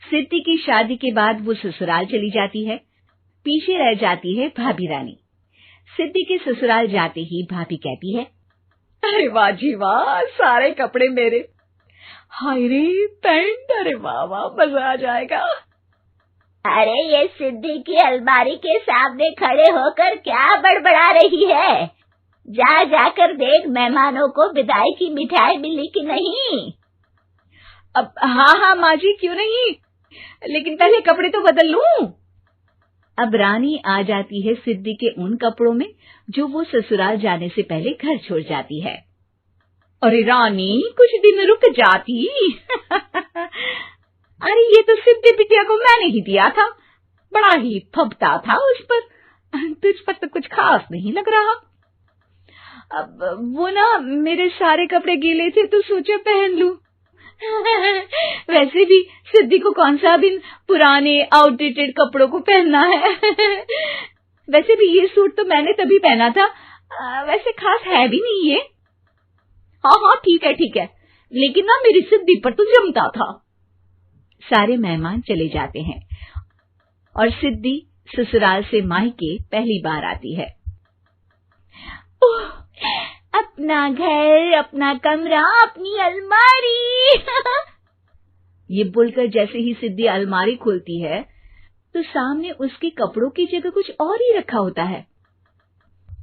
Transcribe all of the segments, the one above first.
सिद्धि की शादी के बाद वो ससुराल चली जाती है। पीछे रह जाती है भाभी रानी। सिद्धि के ससुराल जाते ही भाभी कहती है, अरे वाह जी वाह, सारे कपड़े मेरे। हाय रे पैंट, अरे वाह वाह, मजा आ जाएगा। अरे ये सिद्धि की अलमारी के सामने खड़े होकर क्या बड़बड़ा रही है? जा जाकर देख मेहमानों को विदाई की मिठाई मिली कि नहीं। अब हाँ माँ जी, क्यों नहीं, लेकिन पहले कपड़े तो बदल लूं। अब रानी आ जाती है सिद्धि के उन कपड़ों में जो वो ससुराल जाने से पहले घर छोड़ जाती है। अरे रानी, कुछ दिन रुक जाती। अरे ये तो सिद्धि बिटिया को मैंने ही दिया था, बड़ा ही फबता था उस पर, तुझ पर तो कुछ खास नहीं लग रहा। अब वो ना मेरे सारे कपड़े गीले थे तो सोचा पहन लूं। वैसे भी सिद्धि को कौन सा भी पुराने आउटडेटेड कपड़ों को पहनना है। वैसे भी ये सूट तो मैंने तभी पहना था, वैसे खास है भी नहीं ये। हाँ ठीक है, लेकिन ना मेरी सिद्धि पर तो जमता था। सारे मेहमान चले जाते हैं और सिद्धि ससुराल से मायके पहली बार आती है। अपना घर, अपना कमरा, अपनी अलमारी। ये बोलकर जैसे ही सिद्धि अलमारी खोलती है तो सामने उसके कपड़ों की जगह कुछ और ही रखा होता है।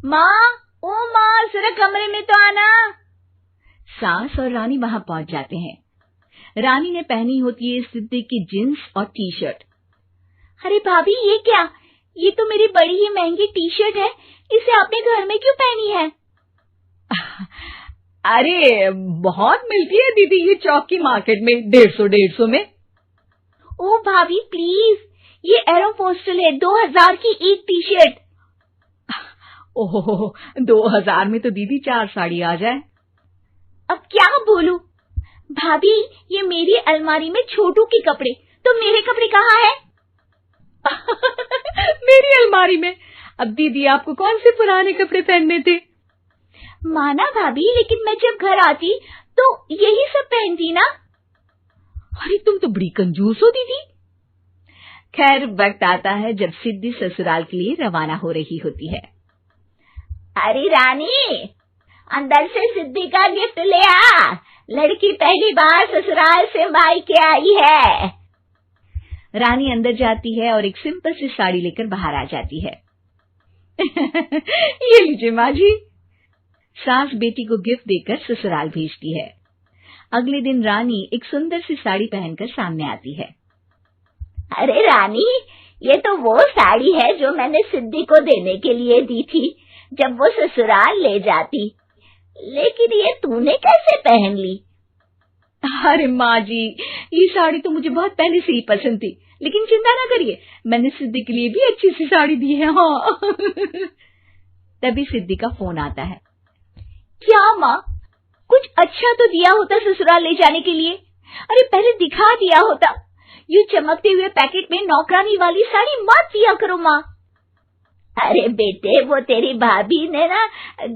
माँ, ओ माँ, जरा कमरे में तो आना। सास और रानी वहां पहुंच जाते हैं। रानी ने पहनी होती है सिद्धि की जींस और टी शर्ट। अरे भाभी, ये क्या? ये तो मेरी बड़ी ही महंगी टी शर्ट है, इसे आपने घर में क्यों पहनी है? अरे बहुत मिलती है दीदी ये चौक की मार्केट में, 150 में। ओ भाभी प्लीज, ये एरोपोस्टल है, 2000 की एक टी शर्ट। ओहो, 2000 में तो दीदी 4 साड़ी आ जाए। अब क्या बोलूं? भाभी, ये मेरी अलमारी में छोटू के कपड़े, तो मेरे कपड़े कहाँ हैं? मेरी अलमारी में? अब दीदी आपको कौन से पुराने कपड़े पहनने थे? माना भाभी, लेकिन मैं जब घर आती तो यही सब पहनती ना। अरे तुम तो बड़ी कंजूस हो दीदी। खैर, वक्त आता है जब सिद्धि ससुराल के लिए रवाना हो रही होती है। अरे रानी, अंदर से सिद्धि का गिफ्ट ले आ, लड़की पहली बार ससुराल से मायके आई है। रानी अंदर जाती है और एक सिंपल सी साड़ी लेकर बाहर आ जाती है। ये लीजिए माँ जी। सास बेटी को गिफ्ट देकर ससुराल भेजती है। अगले दिन रानी एक सुंदर सी साड़ी पहनकर सामने आती है। अरे रानी, ये तो वो साड़ी है जो मैंने सिद्धि को देने के लिए दी थी जब वो ससुराल ले जाती, लेकिन ये तूने कैसे पहन ली? अरे माँ जी, ये साड़ी तो मुझे बहुत पहले से ही पसंद थी, लेकिन चिंता ना करिए, मैंने सिद्धि के लिए भी अच्छी सी साड़ी दी है। हाँ। तभी सिद्धि का फोन आता है। क्या माँ, कुछ अच्छा तो दिया होता ससुराल ले जाने के लिए। अरे पहले दिखा दिया होता। ये चमकते हुए पैकेट में नौकरानी वाली साड़ी मत दिया करो माँ। अरे बेटे, वो तेरी भाभी ने ना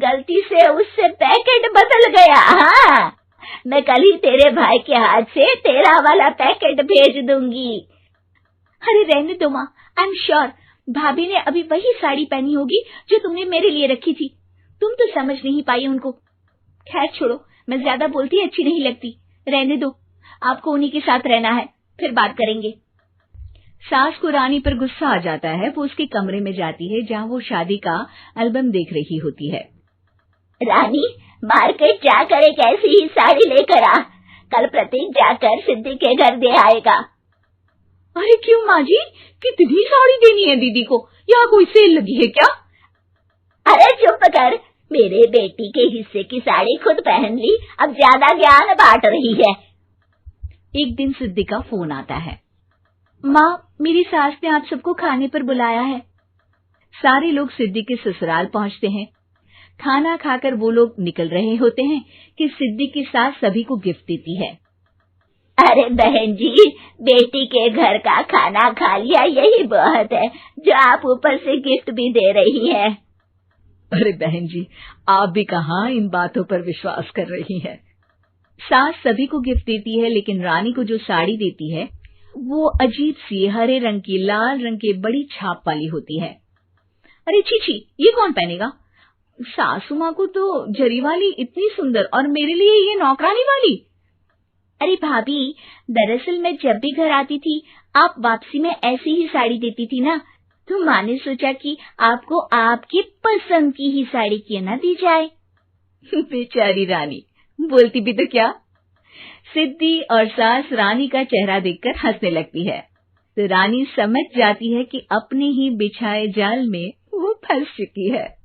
गलती से उससे पैकेट बदल गया। हाँ, मैं कल ही तेरे भाई के हाथ से तेरा वाला पैकेट भेज दूंगी। अरे रहने दो माँ, आई एम श्योर भाभी ने अभी वही साड़ी पहनी होगी जो तुमने मेरे लिए रखी थी। तुम तो समझ नहीं पाई उनको। खैर छोड़ो, मैं ज्यादा बोलती अच्छी नहीं लगती, रहने दो, आपको उन्हीं के साथ रहना है, फिर बात करेंगे। सास को रानी पर गुस्सा आ जाता है। वो उसके कमरे में जाती है जहाँ वो शादी का एल्बम देख रही होती है। रानी, मार्केट जाकर एक ऐसी ही साड़ी लेकर आ, कल प्रतीक जाकर सिद्धि के घर दे आएगा। अरे क्यों माँ जी, कितनी साड़ी देनी है दीदी को? यहाँ कोई सेल लगी है क्या? अरे चुप कर, मेरे बेटी के हिस्से की साड़ी खुद पहन ली, अब ज्यादा ज्ञान बांट रही है। एक दिन सिद्धि का फोन आता है। माँ, मेरी सास ने आप सबको खाने पर बुलाया है। सारे लोग सिद्धि के ससुराल पहुँचते हैं। खाना खाकर वो लोग निकल रहे होते हैं कि सिद्धि की सास सभी को गिफ्ट देती है। अरे बहन जी, बेटी के घर का खाना खा लिया, यही बहुत है जो आप ऊपर से गिफ्ट भी दे रही है। अरे बहन जी, आप भी कहाँ इन बातों पर विश्वास कर रही हैं। सास सभी को गिफ्ट देती है, लेकिन रानी को जो साड़ी देती है वो अजीब सी हरे रंग की लाल रंग के बड़ी छाप वाली होती है। अरे छी छी, ये कौन पहनेगा? सासू माँ को तो जरी वाली इतनी सुंदर और मेरे लिए ये नौकरानी वाली। अरे भाभी, दरअसल मैं जब भी घर आती थी आप वापसी में ऐसी ही साड़ी देती थी ना, तो माँ ने सोचा कि आपको आपकी पसंद की ही साड़ी क्यों ना दी जाए। बेचारी रानी, बोलती भी तो क्या। सिद्धि और सास रानी का चेहरा देखकर हंसने लगती है, तो रानी समझ जाती है कि अपने ही बिछाए जाल में वो फंस चुकी है।